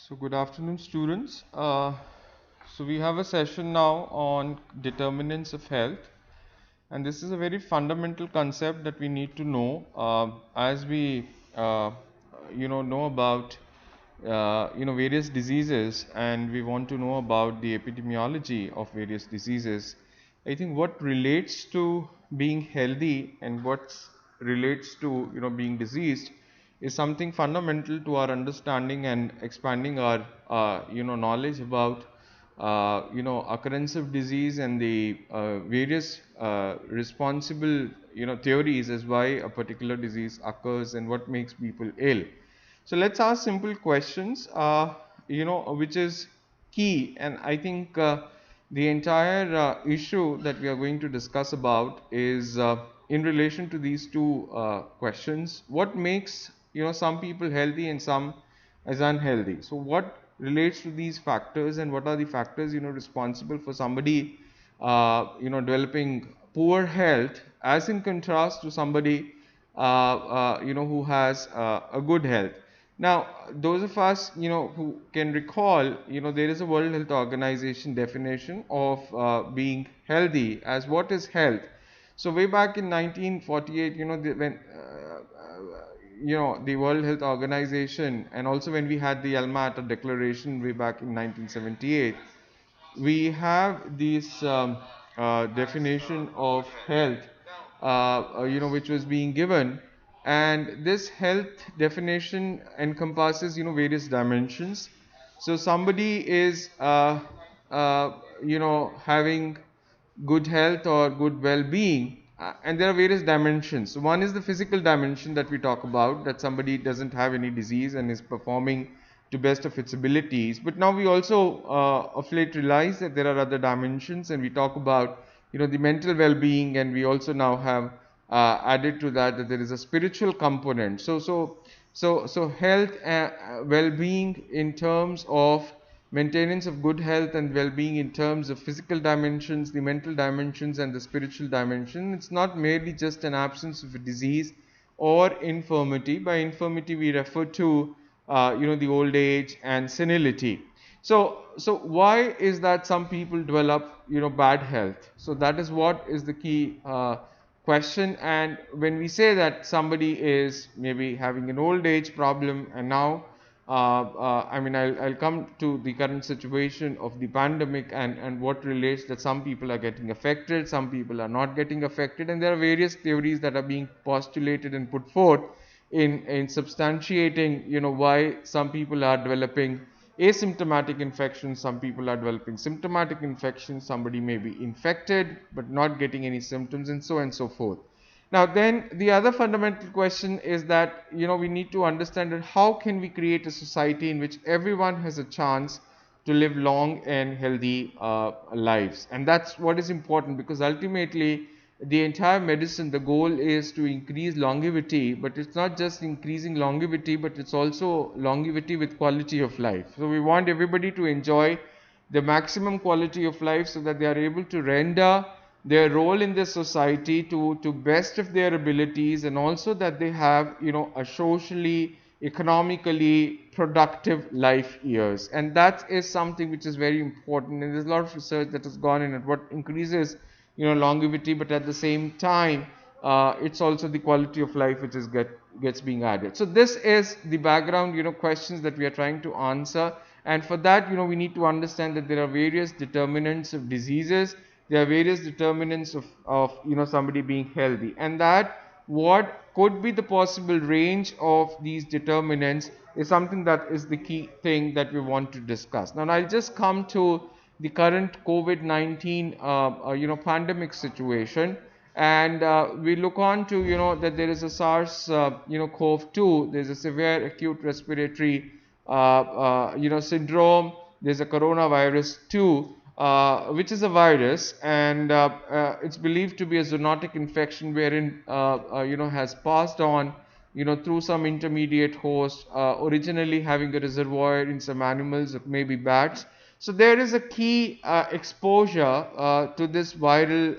So good afternoon, students. So we have a session now on determinants of health, and this is a very fundamental concept that we need to know as we, know about various diseases, and we want to know about the epidemiology of various diseases. I think what relates to being healthy and what relates to being diseased is something fundamental to our understanding and expanding our knowledge about occurrence of disease and the various responsible theories as why a particular disease occurs and what makes people ill. So let's ask simple questions, which is key. And I think the entire issue that we are going to discuss about is in relation to these two questions. What makes some people healthy and some as unhealthy? So what relates to these factors, and what are the factors responsible for somebody developing poor health, as in contrast to somebody who has a good health. Now, those of us, who can recall, there is a World Health Organization definition of being healthy as what is health. So way back in 1948, when the World Health Organization, and also when we had the Alma Ata Declaration way back in 1978, we have this definition of health, which was being given, and this health definition encompasses various dimensions. So somebody is having good health or good well-being, and there are various dimensions. So one is the physical dimension that we talk about, that somebody doesn't have any disease and is performing to best of its abilities. But now we also of late realize that there are other dimensions, and we talk about the mental well-being, and we also now have added to that there is a spiritual component. So health, well-being in terms of maintenance of good health, and well-being in terms of physical dimensions, the mental dimensions, and the spiritual dimension. It's not merely just an absence of a disease or infirmity. By infirmity we refer to the old age and senility. So why is that some people develop bad health? So that is what is the key question. And when we say that somebody is maybe having an old age problem, and now I'll come to the current situation of the pandemic, and what relates that some people are getting affected, some people are not getting affected, and there are various theories that are being postulated and put forth in substantiating why some people are developing asymptomatic infections, some people are developing symptomatic infections, somebody may be infected but not getting any symptoms, and so on and so forth. Now then, the other fundamental question is that we need to understand that how can we create a society in which everyone has a chance to live long and healthy lives. And that's what is important, because ultimately the entire medicine, the goal is to increase longevity, but it's not just increasing longevity, but it's also longevity with quality of life. So we want everybody to enjoy the maximum quality of life, so that they are able to render their role in this society to best of their abilities, and also that they have a socially, economically productive life years. And that is something which is very important, and there's a lot of research that has gone in at what increases longevity, but at the same time it's also the quality of life which is gets being added. So this is the background questions that we are trying to answer. And for that we need to understand that there are various determinants of diseases, there are various determinants of somebody being healthy, and that what could be the possible range of these determinants is something that is the key thing that we want to discuss. Now I'll just come to the current COVID-19 pandemic situation, and we look on to that there is a SARS CoV-2, there's a severe acute respiratory syndrome, there's a coronavirus 2, which is a virus, and it's believed to be a zoonotic infection wherein has passed on through some intermediate host, originally having a reservoir in some animals, maybe bats. So there is a key exposure to this viral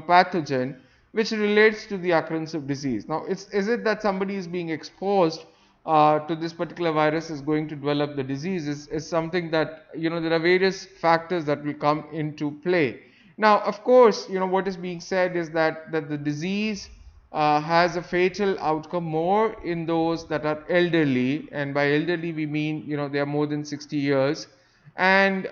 pathogen, which relates to the occurrence of disease. Now, is it that somebody is being exposed to this particular virus is going to develop the disease is something that, there are various factors that will come into play. Now, of course, what is being said is that the disease has a fatal outcome more in those that are elderly, and by elderly we mean, they are more than 60 years. And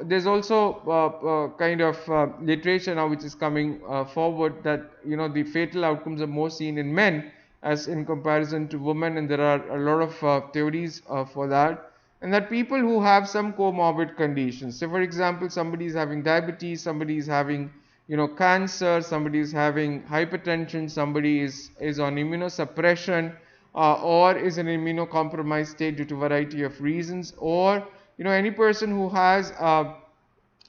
there's also kind of literature now which is coming forward that the fatal outcomes are more seen in men as in comparison to women, and there are a lot of theories for that. And that people who have some comorbid conditions, say for example somebody is having diabetes, somebody is having cancer, somebody is having hypertension, somebody is on immunosuppression, or is in immunocompromised state due to variety of reasons, or any person who has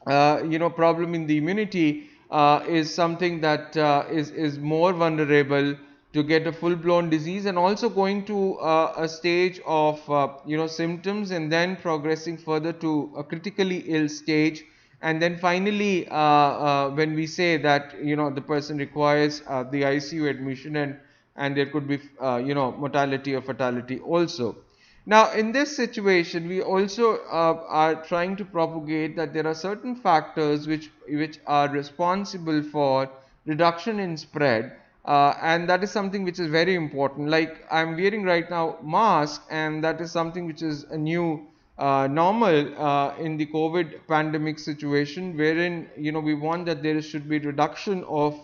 problem in the immunity is something that is more vulnerable to get a full-blown disease, and also going to a stage of symptoms, and then progressing further to a critically ill stage. And then finally, when we say that the person requires the ICU admission, and there could be mortality or fatality also. Now, in this situation, we also are trying to propagate that there are certain factors which are responsible for reduction in spread, and that is something which is very important. Like I'm wearing right now mask, and that is something which is a new normal in the COVID pandemic situation, wherein we want that there should be reduction of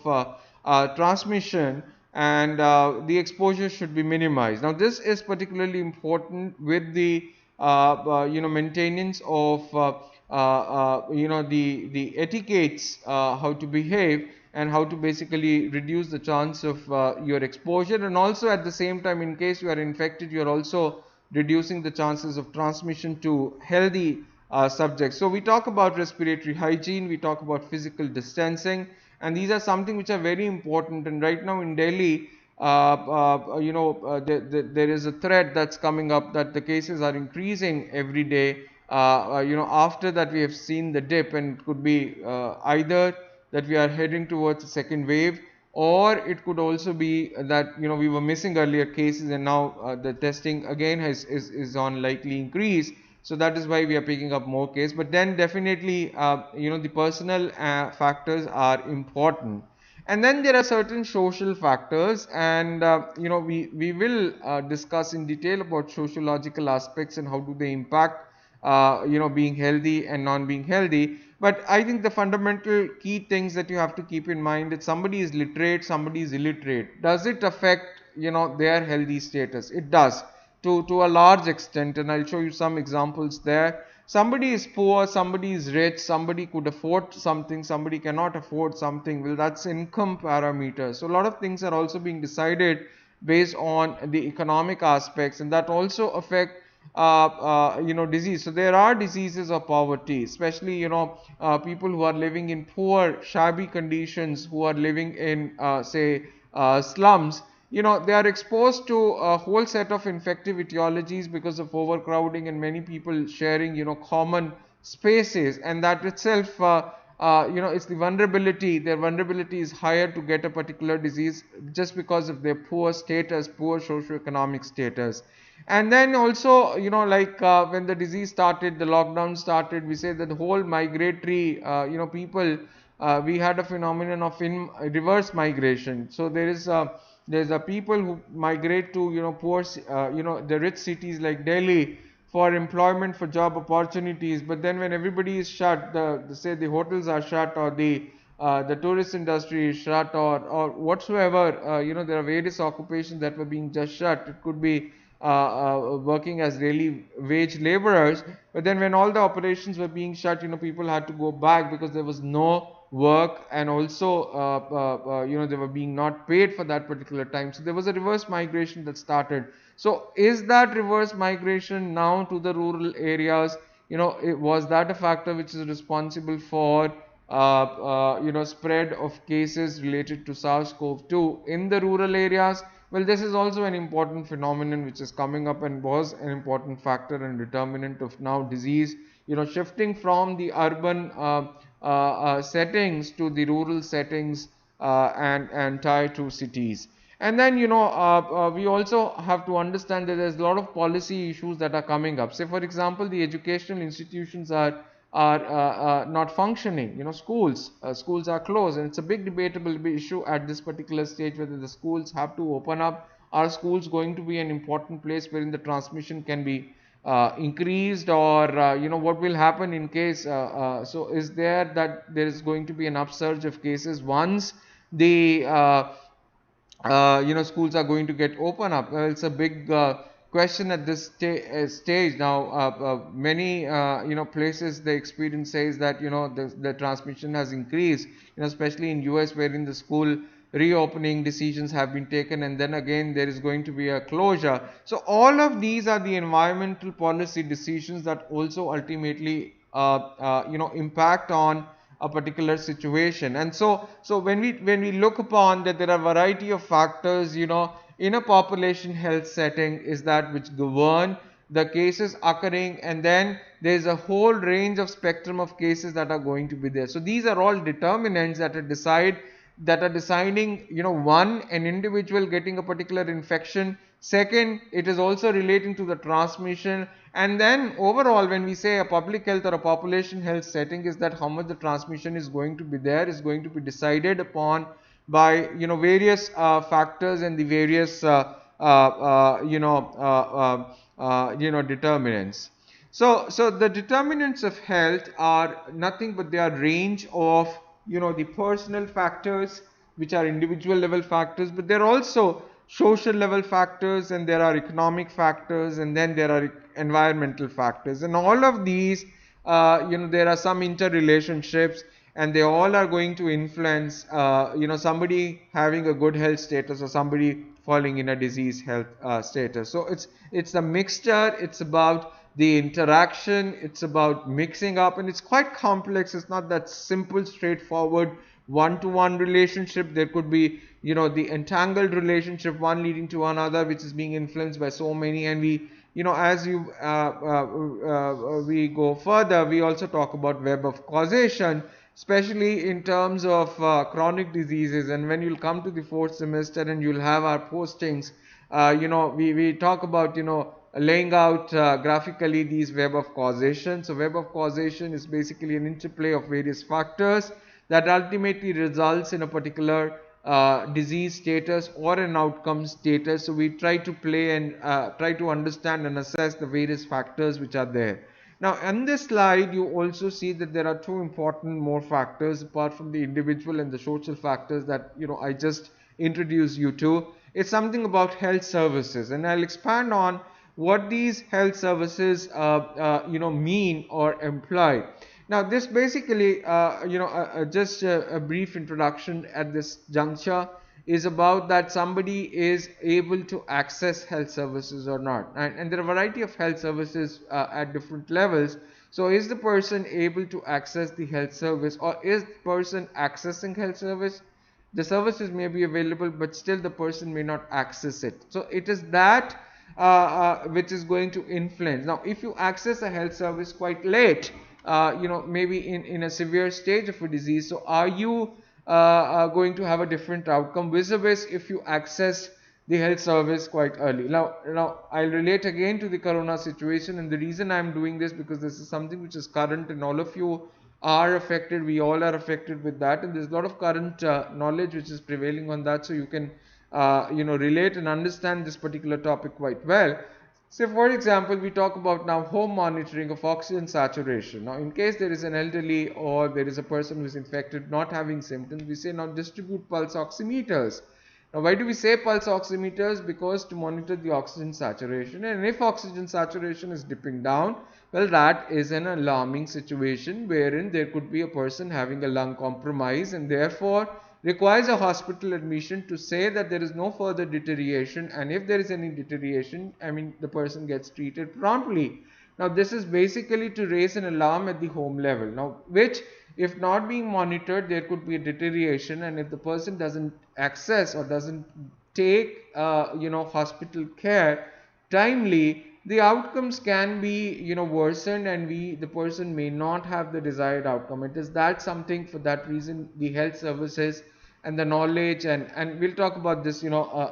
transmission, and the exposure should be minimized. Now, this is particularly important with the maintenance of the etiquettes, how to behave and how to basically reduce the chance of your exposure, and also at the same time, in case you are infected, you are also reducing the chances of transmission to healthy subjects. So we talk about respiratory hygiene, we talk about physical distancing, and these are something which are very important. And right now in Delhi, there is a threat that's coming up that the cases are increasing every day. After that we have seen the dip, and it could be either that we are heading towards a second wave, or it could also be that we were missing earlier cases, and now the testing again is on likely increase. So that is why we are picking up more cases. But then definitely the personal factors are important. And then there are certain social factors, and we will discuss in detail about sociological aspects and how do they impact being healthy and non being healthy. But I think the fundamental key things that you have to keep in mind is somebody is literate, somebody is illiterate. Does it affect their healthy status? It does, to a large extent, and I'll show you some examples there. Somebody is poor, somebody is rich, somebody could afford something, somebody cannot afford something. Well, that's income parameter. So a lot of things are also being decided based on the economic aspects, and that also affect disease. So there are diseases of poverty, especially people who are living in poor, shabby conditions, who are living in say slums. They are exposed to a whole set of infective etiologies because of overcrowding and many people sharing common spaces, and that itself it's the vulnerability. Their vulnerability is higher to get a particular disease just because of their poor status, poor socioeconomic status. And then also, when the disease started, the lockdown started, we say that the whole migratory, people, we had a phenomenon of reverse migration. So there's a people who migrate to poor, the rich cities like Delhi for employment, for job opportunities. But then when everybody is shut, say the hotels are shut, or the tourist industry is shut, or whatsoever, there are various occupations that were being just shut. It could be working as daily wage laborers. But then when all the operations were being shut, people had to go back because there was no work, and also they were being not paid for that particular time. So there was a reverse migration that started. So is that reverse migration now to the rural areas, was that a factor which is responsible for spread of cases related to SARS-CoV-2 in the rural areas? Well, this is also an important phenomenon which is coming up, and was an important factor and determinant of now disease, shifting from the urban settings to the rural settings and tier 2 cities. And then, we also have to understand that there's a lot of policy issues that are coming up. Say, for example, the educational institutions are not functioning. Schools are closed, and it's a big debatable issue at this particular stage whether the schools have to open up. Are schools going to be an important place wherein the transmission can be increased, or what will happen in case? So, is there is going to be an upsurge of cases once the schools are going to get open up? It's a big question at this stage now. Many places the experience says that the transmission has increased, especially in US, wherein the school reopening decisions have been taken, and then again there is going to be a closure. So all of these are the environmental policy decisions that also ultimately impact on a particular situation. And so when we look upon that, there are a variety of factors in a population health setting is that which govern the cases occurring, and then there is a whole range of spectrum of cases that are going to be there. So these are all determinants that are deciding, one, an individual getting a particular infection. Second, it is also relating to the transmission. And then overall, when we say a public health or a population health setting, is that how much the transmission is going to be there is going to be decided upon by various factors and the various determinants. So the determinants of health are nothing but they are range of the personal factors, which are individual level factors, but there are also social level factors, and there are economic factors, and then there are environmental factors, and all of these there are some interrelationships, and they all are going to influence somebody having a good health status or somebody falling in a disease health status. So it's a mixture. It's about the interaction, it's about mixing up, and it's quite complex. It's not that simple, straightforward one-to-one relationship. There could be the entangled relationship, one leading to another, which is being influenced by so many. And we as we go further, we also talk about web of causation, especially in terms of chronic diseases. And when you'll come to the fourth semester and you'll have our postings, we talk about laying out graphically these web of causation. So web of causation is basically an interplay of various factors that ultimately results in a particular disease status or an outcome status. So we try to play and try to understand and assess the various factors which are there. Now on this slide you also see that there are two important more factors apart from the individual and the social factors that I just introduced you to. It's something about health services, and I'll expand on what these health services mean or imply. Now this basically just a brief introduction at this juncture is about that somebody is able to access health services or not, and there are a variety of health services at different levels. So is the person able to access the health service, or is the person accessing health service? The services may be available, but still the person may not access it. So it is that which is going to influence. Now if you access a health service quite late, maybe in a severe stage of a disease, so are you going to have a different outcome vis-a-vis if you access the health service quite early? Now I'll relate again to the corona situation, and the reason I'm doing this because this is something which is current and all of you are affected. We all are affected with that, and there's a lot of current knowledge which is prevailing on that, so you can relate and understand this particular topic quite well. Say for example, we talk about now home monitoring of oxygen saturation. Now in case there is an elderly or there is a person who is infected not having symptoms, we say now distribute pulse oximeters. Now why do we say pulse oximeters? Because to monitor the oxygen saturation, and if oxygen saturation is dipping down, well, that is an alarming situation wherein there could be a person having a lung compromise and therefore requires a hospital admission to say that there is no further deterioration, and if there is any deterioration, the person gets treated promptly. Now this is basically to raise an alarm at the home level, now which if not being monitored there could be a deterioration, and if the person doesn't access or doesn't take hospital care timely, the outcomes can be worsened, and the person may not have the desired outcome. It is that something, for that reason the health services and the knowledge, and we'll talk about this, a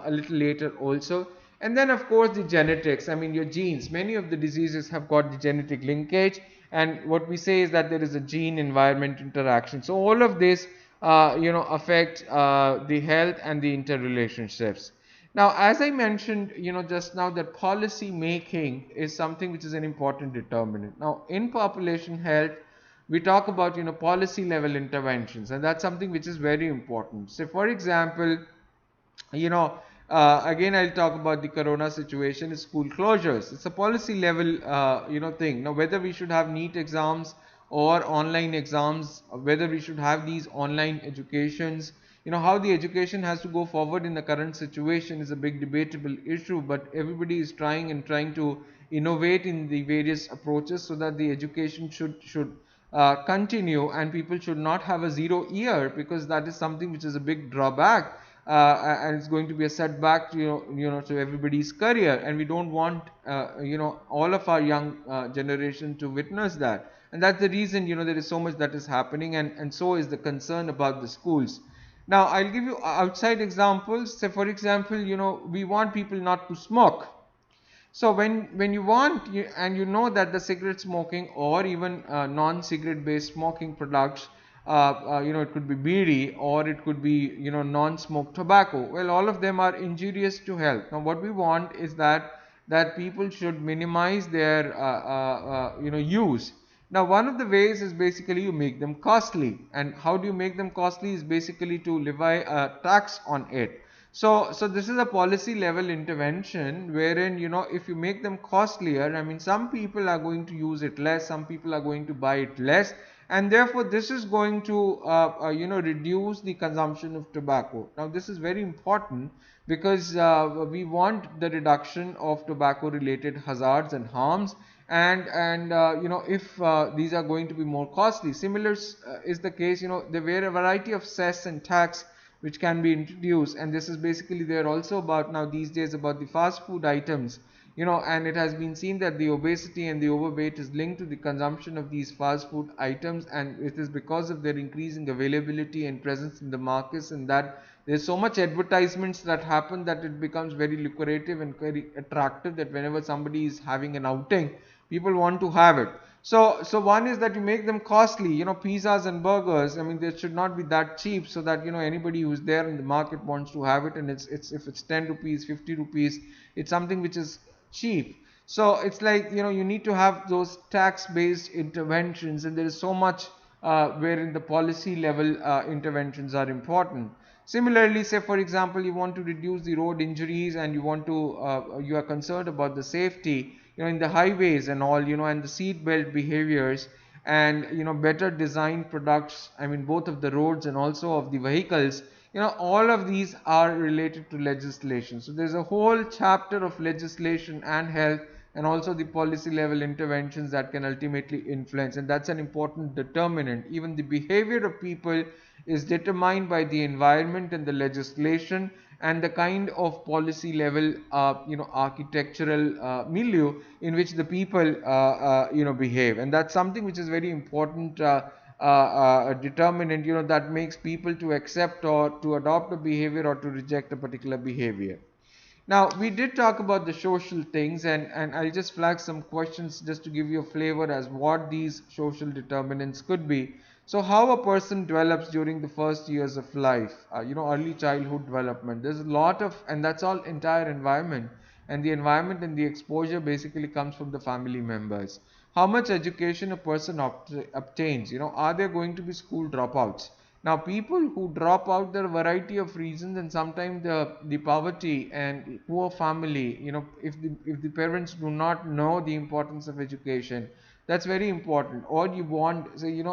little later also. And then of course the genetics, I mean your genes. Many of the diseases have got the genetic linkage, and what we say is that there is a gene environment interaction. So all of this affect the health and the interrelationships. Now, as I mentioned, just now, that policy making is something which is an important determinant. Now, in population health, we talk about, policy level interventions, and that's something which is very important. So, for example, you know again I'll talk about the corona situation, is school closures. It's a policy level thing. Now, whether we should have NEET exams or online exams, whether we should have these online educations, how the education has to go forward in the current situation is a big debatable issue, but everybody is trying to innovate in the various approaches so that the education should continue, and people should not have a 0 year, because that is something which is a big drawback, and it's going to be a setback to to everybody's career, and we don't want all of our young generation to witness that. And that's the reason there is so much that is happening, and so is the concern about the schools. Now, I'll give you outside examples. Say, for example, we want people not to smoke. So when you want, and you know that the cigarette smoking or even non-cigarette based smoking products, it could be bidi, or it could be non-smoked tobacco. Well, all of them are injurious to health. Now, what we want is that people should minimize their use. Now, one of the ways is basically you make them costly, and how do you make them costly is basically to levy a tax on it. So this is a policy level intervention wherein, if you make them costlier, I mean, some people are going to use it less, some people are going to buy it less, and therefore this is going to reduce the consumption of tobacco. Now, this is very important because we want the reduction of tobacco related hazards and harms, and if these are going to be more costly. Similar is the case, there were a variety of cess and tax which can be introduced, and this is basically there also about now these days about the fast food items, and it has been seen that the obesity and the overweight is linked to the consumption of these fast food items, and it is because of their increasing availability and presence in the markets, and that there's so much advertisements that happen that it becomes very lucrative and very attractive, that whenever somebody is having an outing, people want to have it. So one is that you make them costly, pizzas and burgers. I mean, they should not be that cheap, so that anybody who's there in the market wants to have it, and it's if it's 10 rupees, 50 rupees, it's something which is cheap. So it's like, you need to have those tax based interventions, and there is so much wherein the policy level interventions are important. Similarly, say for example, you want to reduce the road injuries, and you are concerned about the safety, in the highways and all, and the seat belt behaviors, and better design products, I mean, both of the roads and also of the vehicles. All of these are related to legislation. So there's a whole chapter of legislation and health, and also the policy level interventions that can ultimately influence, and that's an important determinant. Even the behavior of people is determined by the environment and the legislation, and the kind of policy level architectural milieu in which the people behave, and that's something which is very important determinant that makes people to accept or to adopt a behavior or to reject a particular behavior. Now, we did talk about the social things, and I'll just flag some questions just to give you a flavor as what these social determinants could be. So, how a person develops during the first years of life, early childhood development. There's a lot of, and that's all entire environment, and the environment and the exposure basically comes from the family members. How much education a person obtains, are there going to be school dropouts? Now, people who drop out, there are a variety of reasons, and sometimes the poverty and poor family, if the parents do not know the importance of education, that's very important. Or you want, say,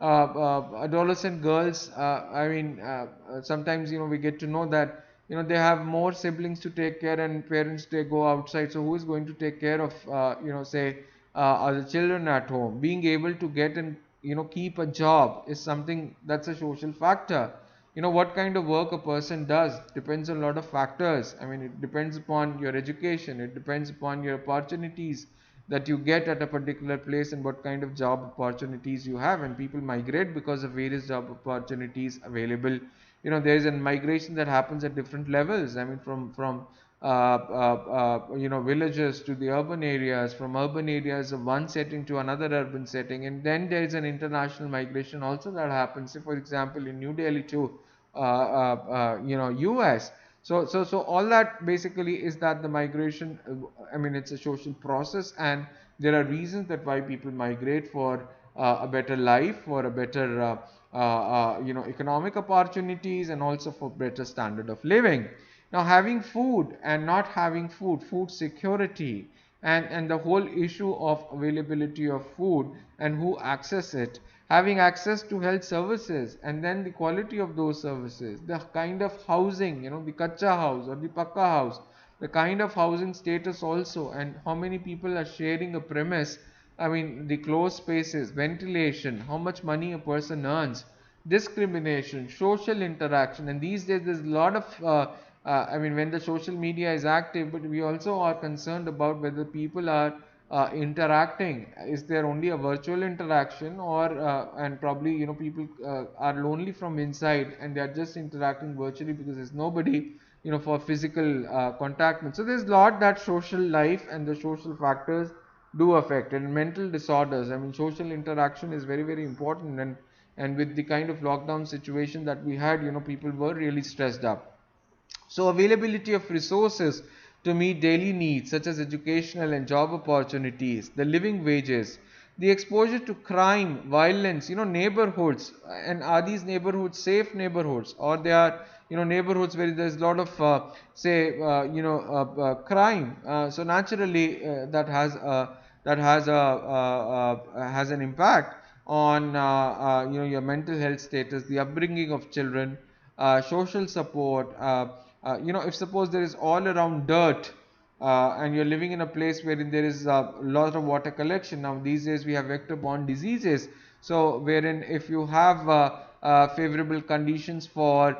adolescent girls, sometimes, we get to know that, they have more siblings to take care, and parents, they go outside. So who is going to take care of, say, other children at home? Being able to get and keep a job is something that's a social factor. What kind of work a person does depends on a lot of factors. I mean, it depends upon your education, it depends upon your opportunities that you get at a particular place, and what kind of job opportunities you have. And people migrate because of various job opportunities available there is a migration that happens at different levels. I mean, from villages to the urban areas, from urban areas of one setting to another urban setting, and then there is an international migration also that happens. Say, for example, in New Delhi to US. So all that basically is that the migration, I mean, it's a social process, and there are reasons that why people migrate for a better life, for a better economic opportunities, and also for better standard of living. Now, having food and not having food, food security, and the whole issue of availability of food and who access it, having access to health services, and then the quality of those services, the kind of housing, the kacha house or the pakka house, the kind of housing status also, and how many people are sharing a premise. I mean, the closed spaces, ventilation, how much money a person earns, discrimination, social interaction. And these days there's a lot of I mean, when the social media is active, but we also are concerned about whether people are interacting. Is there only a virtual interaction, or and probably people are lonely from inside and they are just interacting virtually because there's nobody for physical contact. So there's a lot that social life and the social factors do affect. And mental disorders, I mean, social interaction is very, very important, and with the kind of lockdown situation that we had, people were really stressed up. So availability of resources to meet daily needs such as educational and job opportunities, the living wages, the exposure to crime, violence, neighborhoods, and are these neighborhoods safe neighborhoods, or they are neighborhoods where there's a lot of crime. So naturally that has an impact on your mental health status, the upbringing of children, social support. If suppose there is all around dirt, and you're living in a place wherein there is a lot of water collection. Now these days we have vector-borne diseases, so wherein if you have favorable conditions for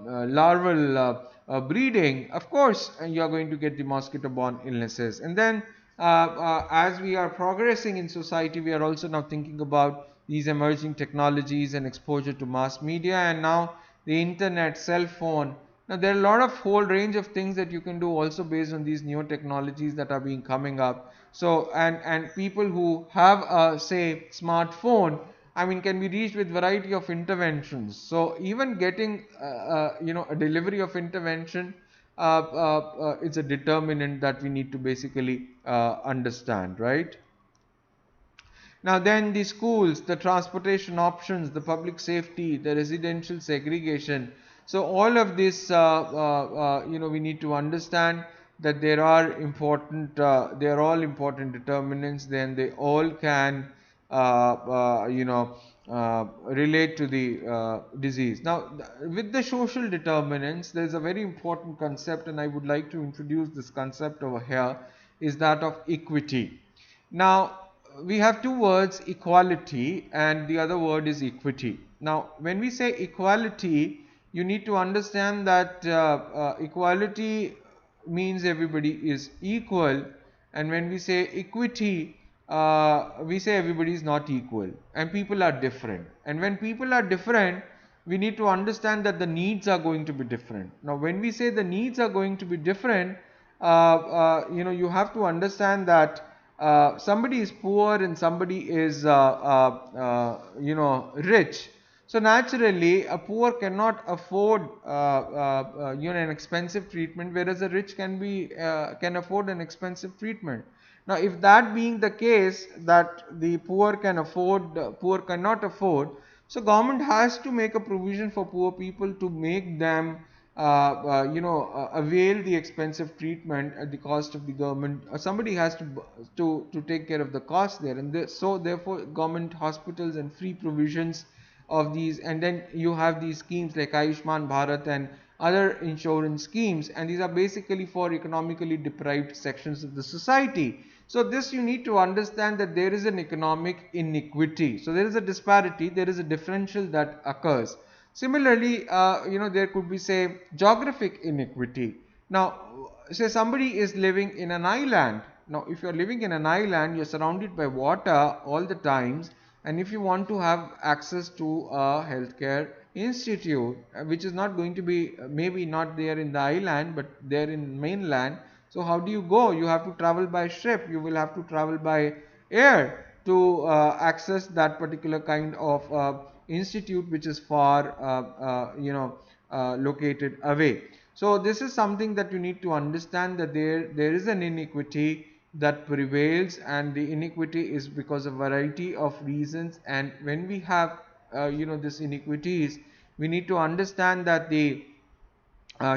larval breeding, of course you are going to get the mosquito-borne illnesses. And then as we are progressing in society, we are also now thinking about these emerging technologies and exposure to mass media, and now the internet, cell phone. Now there are a lot of whole range of things that you can do also based on these newer technologies that are being coming up. So and people who have a say smartphone, I mean, can be reached with variety of interventions. So even getting a delivery of intervention, it's a determinant that we need to basically understand, right? Now then, the schools, the transportation options, the public safety, the residential segregation. So all of this, we need to understand that there are important, they are all important determinants. Then they all can, relate to the disease. Now, with the social determinants, there is a very important concept, and I would like to introduce this concept over here, is that of equity. Now, we have two words, equality, and the other word is equity. Now, when we say equality, you need to understand that equality means everybody is equal, and when we say equity, we say everybody is not equal, and people are different. And when people are different, we need to understand that the needs are going to be different. Now, when we say the needs are going to be different, you have to understand that somebody is poor and somebody is rich. So naturally a poor cannot afford an expensive treatment, whereas a rich can afford an expensive treatment. Now if that being the case, that the poor cannot afford, so government has to make a provision for poor people to make them avail the expensive treatment at the cost of the government. Somebody has to take care of the cost there, and so therefore government hospitals and free provisions of these. And then you have these schemes like AIIMS Bharat and other insurance schemes, and these are basically for economically deprived sections of the society. So this, you need to understand that there is an economic inequity. So there is a disparity, there is a differential that occurs. Similarly, there could be, say, geographic inequity. Now, say somebody is living in an island. Now, if you are living in an island, you are surrounded by water all the times, and if you want to have access to a healthcare institute, which is not going to be maybe not there in the island but there in mainland, so how do you go? You have to travel by ship, you will have to travel by air to access that particular kind of institute which is far located away. So this is something that you need to understand, that there is an inequity that prevails, and the inequity is because of variety of reasons. And when we have this inequities, we need to understand that the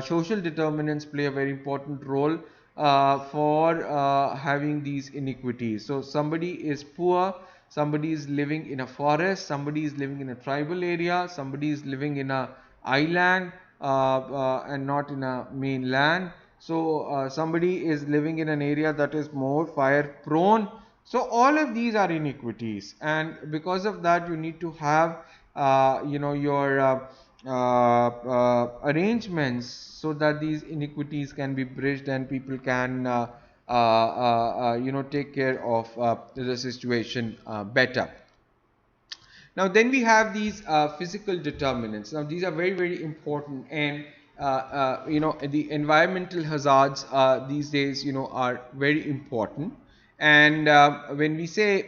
social determinants play a very important role for having these inequities. So somebody is poor, somebody is living in a forest, somebody is living in a tribal area, somebody is living in a island and not in a mainland. So somebody is living in an area that is more fire prone. So all of these are inequities, and because of that you need to have your arrangements so that these inequities can be bridged and people can take care of the situation better. Now then we have these physical determinants. Now these are very, very important, and the environmental hazards these days are very important. And when we say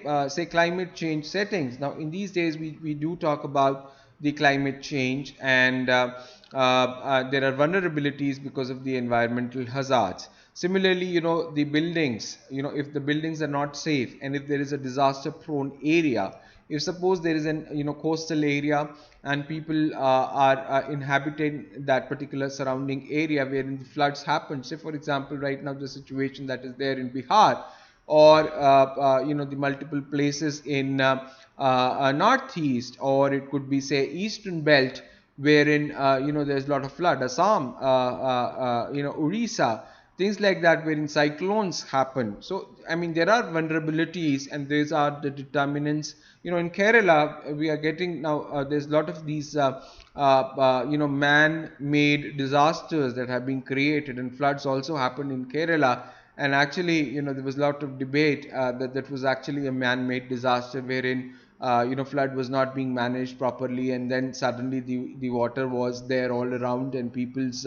climate change settings, now in these days we do talk about the climate change, and there are vulnerabilities because of the environmental hazards. Similarly, the buildings, if the buildings are not safe, and if there is a disaster prone area, if suppose there is an coastal area and people are inhabiting that particular surrounding area wherein the floods happen, say for example right now the situation that is there in Bihar, or the multiple places in northeast, or it could be say eastern belt wherein there's a lot of flood, Assam, Orissa, things like that, wherein cyclones happen. So I mean there are vulnerabilities, and these are the determinants. In Kerala we are getting now there's a lot of these man-made disasters that have been created, and floods also happened in Kerala. And actually there was a lot of debate that was actually a man-made disaster, wherein flood was not being managed properly, and then suddenly the water was there all around, and people's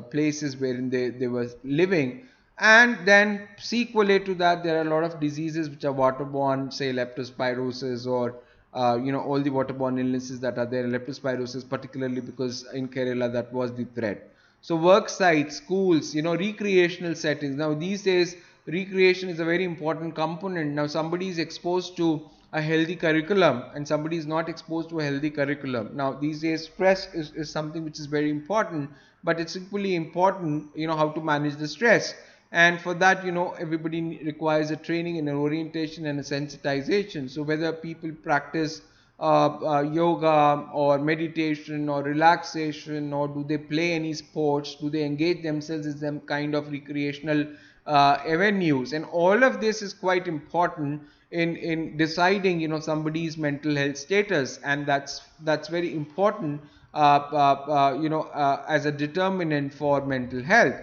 places wherein they were living. And then sequelae to that, there are a lot of diseases which are waterborne, say leptospirosis, or all the waterborne illnesses that are there. Leptospirosis particularly because in Kerala that was the threat. So work sites, schools, recreational settings. Now these days recreation is a very important component. Now somebody is exposed to a healthy curriculum and somebody is not exposed to a healthy curriculum. Now these days stress is something which is very important, but it's equally important how to manage the stress. And for that everybody requires a training and an orientation and a sensitization. So whether people practice yoga or meditation or relaxation, or do they play any sports, do they engage themselves in some kind of recreational avenues, and all of this is quite important in deciding somebody's mental health status. And that's very important as a determinant for mental health.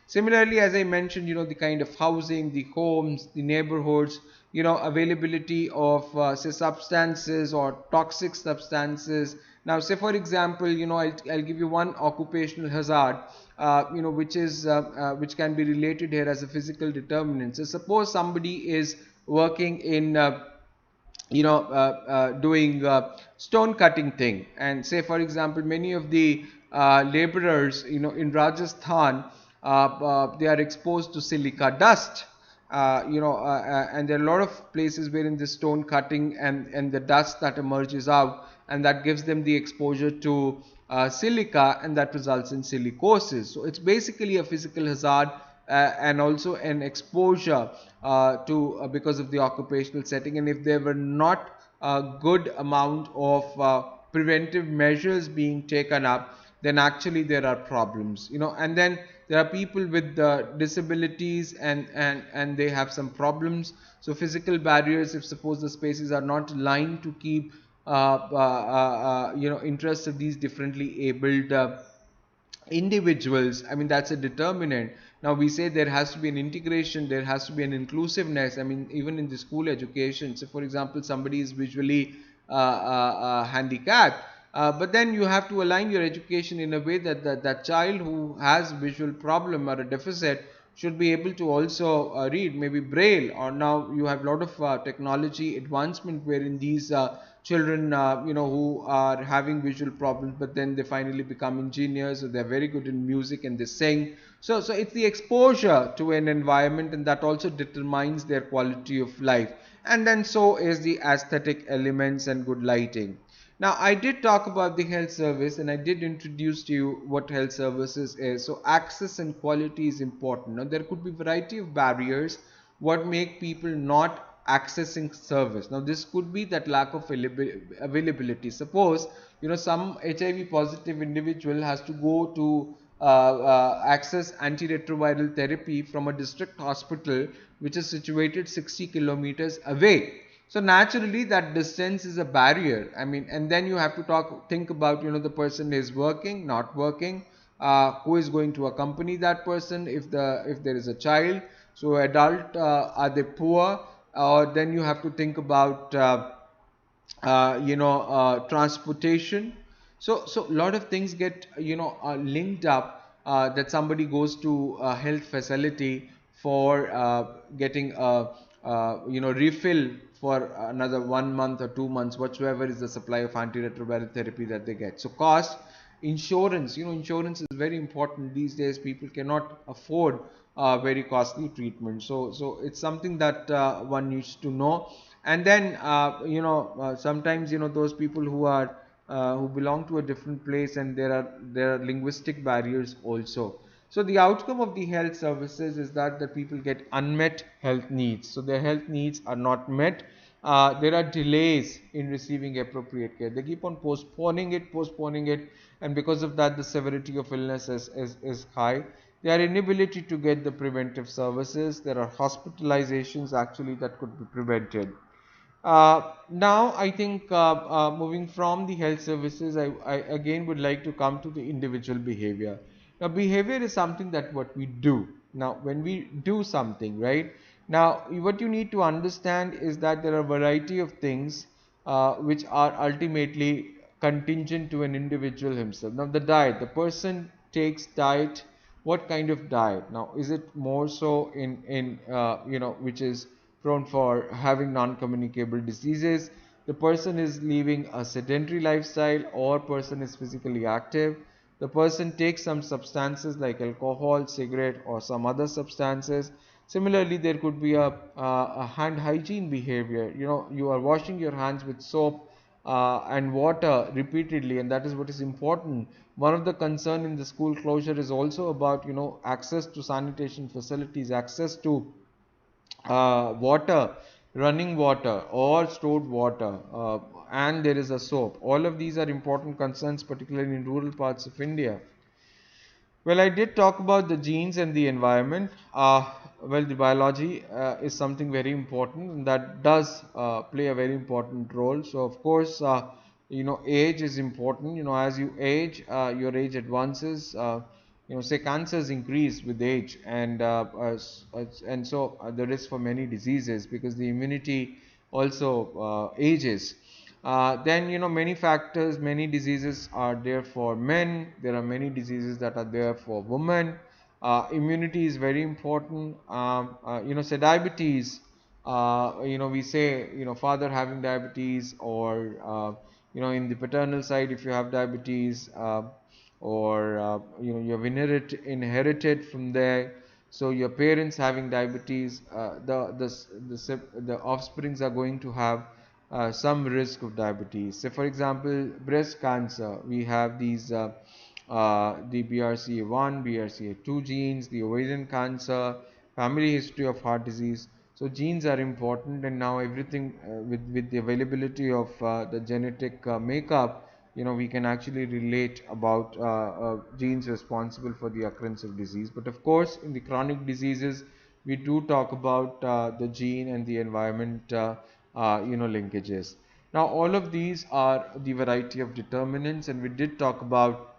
Similarly, as I mentioned, the kind of housing, the homes, the neighborhoods, availability of say substances or toxic substances. Now say for example, I'll give you one occupational hazard which can be related here as a physical determinant. So suppose somebody is working in doing stone cutting thing, and say for example many of the laborers in Rajasthan, they are exposed to silica dust, and there are a lot of places wherein the stone cutting and the dust that emerges out, and that gives them the exposure to silica, and that results in silicosis. So it's basically a physical hazard and also an exposure to because of the occupational setting. And if there were not a good amount of preventive measures being taken up, then actually there are problems, and then there are people with disabilities, and they have some problems. So physical barriers, if suppose the spaces are not aligned to keep interests of these differently abled individuals, I mean that's a determinant. Now we say there has to be an integration, there has to be an inclusiveness. I mean, even in the school education. So for example, somebody is visually handicapped, but then you have to align your education in a way that that child who has visual problem or a deficit should be able to also read, maybe braille. Or now you have a lot of technology advancement wherein these children who are having visual problems, but then they finally become engineers, or they're very good in music and they sing. So it's the exposure to an environment, and that also determines their quality of life. And then so is the aesthetic elements and good lighting. Now, I did talk about the health service, and I did introduce to you what health services is. So access and quality is important. Now, there could be variety of barriers what make people not accessing service. Now, this could be that lack of availability. Suppose, some HIV positive individual has to go to access antiretroviral therapy from a district hospital which is situated 60 kilometers away. So naturally that distance is a barrier. I mean, and then you have to think about, the person is working, not working, who is going to accompany that person, if there is a child. So adult, are they poor? Or then you have to think about transportation. So a lot of things get linked up, that somebody goes to a health facility for getting a refill for another 1 month or 2 months, whatsoever is the supply of antiretroviral therapy that they get. So cost, insurance, insurance is very important these days. People cannot afford very costly treatment. So it's something that one needs to know. And then sometimes those people who belong to a different place, and there are linguistic barriers also. So the outcome of the health services is that the people get unmet health needs. So their health needs are not met. There are delays in receiving appropriate care. They keep on postponing it, and because of that, the severity of illness is high. There are inability to get the preventive services. There are hospitalizations actually that could be prevented. Now, I think moving from the health services, I again would like to come to the individual behavior. Now, behavior is something that what we do. Now, when we do something, right? Now, what you need to understand is that there are a variety of things which are ultimately contingent to an individual himself. Now, the diet, the person takes diet. What kind of diet? Now, is it more so in which is prone for having non-communicable diseases? The person is living a sedentary lifestyle, or person is physically active. The person takes some substances like alcohol, cigarette, or some other substances. Similarly, there could be a hand hygiene behavior. You are washing your hands with soap and water repeatedly, and that is what is important. One of the concern in the school closure is also about access to sanitation facilities, access to water, running water or stored water, and there is a soap. All of these are important concerns, particularly in rural parts of India. Well, I did talk about the genes and the environment. Well, the biology is something very important, and that does play a very important role. So, of course, age is important. As you age, your age advances. Say cancers increase with age, and so the risk for many diseases, because the immunity also ages. Then many factors, many diseases are there for men. There are many diseases that are there for women. Immunity is very important. Say diabetes. We say father having diabetes, or in the paternal side, if you have diabetes, or you have inherited from there. So your parents having diabetes, the offsprings are going to have some risk of diabetes. Say for example, breast cancer, we have these the BRCA1, BRCA2 genes, the ovarian cancer, family history of heart disease. So genes are important, and now everything with the availability of the genetic makeup, we can actually relate about genes responsible for the occurrence of disease. But of course, in the chronic diseases, we do talk about the gene and the environment linkages. Now all of these are the variety of determinants, and we did talk about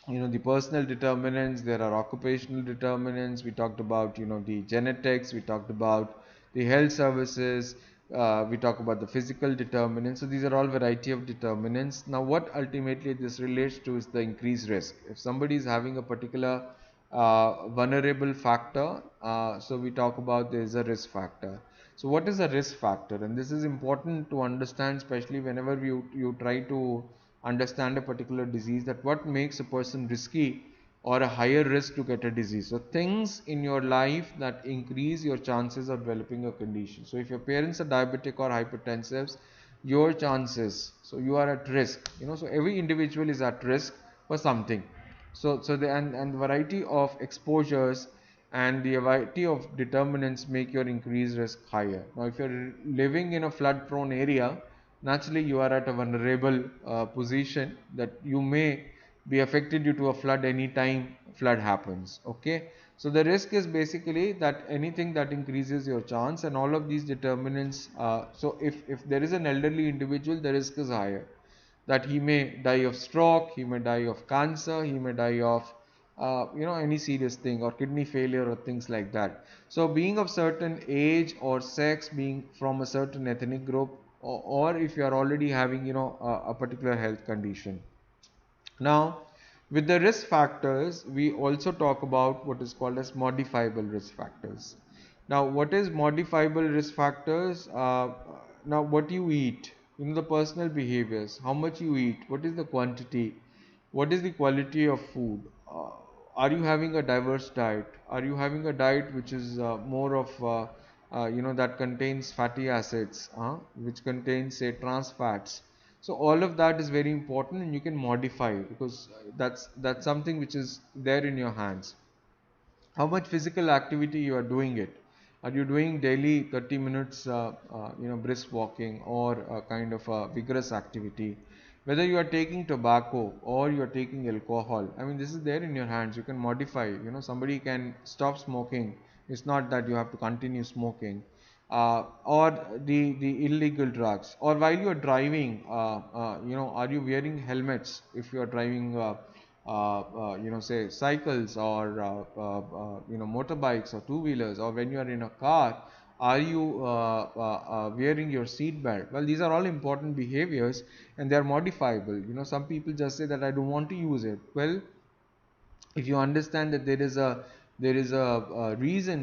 the personal determinants, there are occupational determinants, we talked about the genetics, we talked about the health services, we talk about the physical determinants. So these are all variety of determinants. Now what ultimately this relates to is the increased risk. If somebody is having a particular vulnerable factor, so we talk about there is a risk factor. So what is a risk factor? And this is important to understand, especially whenever you try to understand a particular disease, that what makes a person risky or a higher risk to get a disease. So things in your life that increase your chances of developing a condition. So if your parents are diabetic or hypertensive, your chances, so you are at risk. So every individual is at risk for something. So the variety of exposures and the variety of determinants make your increased risk higher. Now if you're living in a flood prone area, naturally you are at a vulnerable position that you may be affected due to a flood anytime flood happens. Okay, so the risk is basically that anything that increases your chance, and all of these determinants, so if there is an elderly individual, the risk is higher that he may die of stroke, he may die of cancer, he may die of any serious thing, or kidney failure or things like that. So being of certain age or sex, being from a certain ethnic group, or if you are already having a particular health condition. Now with the risk factors, we also talk about what is called as modifiable risk factors. Now what is modifiable risk factors? Now what you eat, the personal behaviors, how much you eat, what is the quantity, what is the quality of food, are you having a diverse diet, are you having a diet which is more of that contains fatty acids, which contains say trans fats. So all of that is very important, and you can modify, because that's something which is there in your hands. How much physical activity you are doing it. Are you doing daily 30 minutes brisk walking, or a kind of a vigorous activity? Whether you are taking tobacco or you are taking alcohol, I mean, this is there in your hands. You can modify. Somebody can stop smoking. It's not that you have to continue smoking. Or the illegal drugs, or while you are driving, are you wearing helmets if you are driving say cycles, or motorbikes or two wheelers, or when you are in a car, are you wearing your seat belt? Well, these are all important behaviors, and they are modifiable. Some people just say that I don't want to use it. Well, if you understand that there is a reason